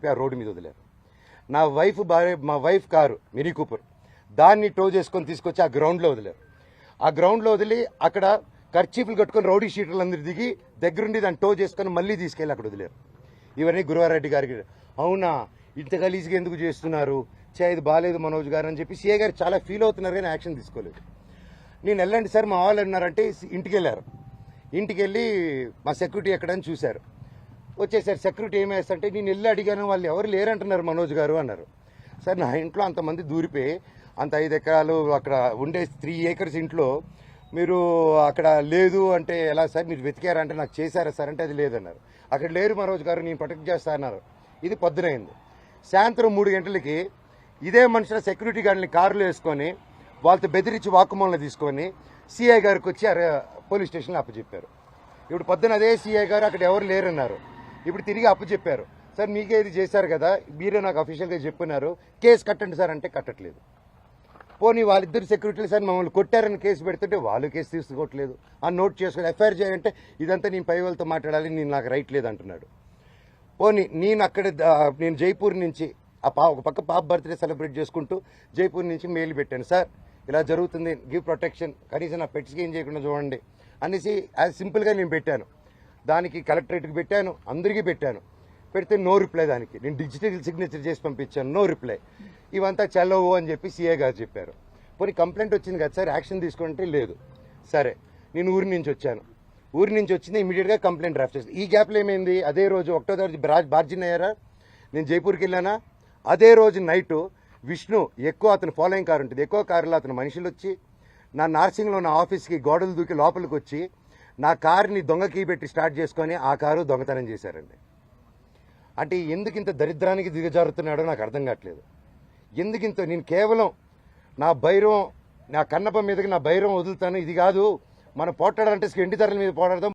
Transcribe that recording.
చెప్పి ఆ రోడ్డు మీద వదిలేరు. మా వైఫ్ కారు మినీ కూపర్ దాన్ని టో చేసుకొని తీసుకొచ్చి ఆ గ్రౌండ్లో వదిలేరు. ఆ గ్రౌండ్లో వదిలి అక్కడ కర్చీఫ్లు కట్టుకొని రౌడీ షీటర్లందరూ దిగి దగ్గరుండి దాన్ని టో చేసుకొని మళ్ళీ తీసుకెళ్ళి అక్కడ వదిలేరు. ఇవన్నీ గురువారెడ్డి గారికి అవునా ఇంత గలీజ్గా ఎందుకు చేస్తున్నారు, ఇది బాగాలేదు మనోజ్ గారు అని చెప్పి సీఏ గారు చాలా ఫీల్ అవుతున్నారు కానీ యాక్షన్ తీసుకోలేదు. నేను వెళ్ళండి సార్ మా వాళ్ళు అన్నారంటే ఇంటికి వెళ్ళారు. ఇంటికి వెళ్ళి మా సెక్యూరిటీ ఎక్కడని చూశారు. వచ్చేసారు సెక్యూరిటీ ఏమేస్తంటే నేను వెళ్ళి అడిగాను, వాళ్ళు ఎవరు లేరంటున్నారు మనోజ్ గారు అన్నారు. సార్ నా ఇంట్లో అంతమంది దూరిపోయి అంత 5 ఎకరాలు అక్కడ ఉండే 3 acres ఇంట్లో మీరు అక్కడ లేదు అంటే ఎలా సార్, మీరు వెతికారంటే నాకు చేశారా సార్ అంటే అది లేదన్నారు. అక్కడ లేరు మనోజ్ గారు నేను ప్రొటెక్ట్ చేస్తా అన్నారు. ఇది పొద్దునైంది. సాయంత్రం 3 గంటలకి ఇదే మనుషుల సెక్యూరిటీ గార్డుని కారులో వేసుకొని వాళ్ళతో బెదిరించి వాక్కుమూలన తీసుకొని సిఐ గారికి వచ్చి పోలీస్ స్టేషన్లో అప్పచెప్పారు. ఇప్పుడు పొద్దున అదే సిఐ గారు అక్కడ ఎవరు లేరన్నారు. ఇప్పుడు తిరిగి అప్పచెప్పారు. సార్ మీకే ఇది చేశారు కదా, మీరే నాకు అఫీషియల్గా చెప్పున్నారు, కేసు కట్టండి సార్ అంటే కట్టట్లేదు. పోనీ వాళ్ళిద్దరు సెక్యూరిటీలు సార్ మమ్మల్ని కొట్టారని కేసు పెడుతుంటే వాళ్ళు కేసు తీసుకోవట్లేదు. ఆ నోట్ చేసుకుని ఎఫ్ఐఆర్ చేయాలంటే ఇదంతా నేను పై వాళ్ళతో మాట్లాడాలి, నేను నాకు రైట్ లేదు అంటున్నాడు. పోనీ నేను జైపూర్ నుంచి ఒక పక్క పాప బర్త్డే సెలబ్రేట్ చేసుకుంటూ జైపూర్ నుంచి మెయిల్ పెట్టాను, సార్ ఇలా జరుగుతుంది, గివ్ ప్రొటెక్షన్, కనీసం నా పెట్స్కి ఏం చేయకుండా చూడండి అనేసి యాజ్ సింపుల్గా నేను పెట్టాను. దానికి కలెక్టరేట్కి పెట్టాను, అందరికీ పెట్టాను. పెడితే నో రిప్లై. దానికి నేను డిజిటల్ సిగ్నేచర్ చేసి పంపించాను, నో రిప్లై. ఇవంతా చల్లవు అని చెప్పి సీఏ గారు చెప్పారు. పోనీ కంప్లైంట్ వచ్చింది కదా సార్ యాక్షన్ తీసుకుంటే లేదు. సరే నేను ఊరి నుంచి వచ్చాను. ఊరి నుంచి వచ్చింది ఇమీడియట్గా కంప్లైంట్ డ్రాఫ్ట్ చేసి ఈ గ్యాప్లో ఏమైంది, అదే రోజు 1వ తారీఖు బార్జిన్ అయ్యారా, నేను జైపూర్కి వెళ్ళానా, అదే రోజు నైటు విష్ణు అతను ఫాలోయింగ్ కారు ఉంటుంది, ఎక్కువ కారులో అతను మనుషులు వచ్చి నా నార్సింగ్లో నా ఆఫీస్కి గోడలు దూకి లోపలికి వచ్చి నా కారుని దొంగ కీ పెట్టి స్టార్ట్ చేసుకొని ఆ కారు దొంగతనం చేశారండి. అంటే ఎందుకు ఇంత దరిద్రానికి దిగజారుతున్నాడో నాకు అర్థం కావట్లేదు. ఎందుకింత నేను కేవలం నా కన్నప్ప మీదకి నా భైరవం వదులుతాను, ఇది కాదు మనం పోట్లాడాలంటే ఎండి ధరల మీద పోరాడదాం.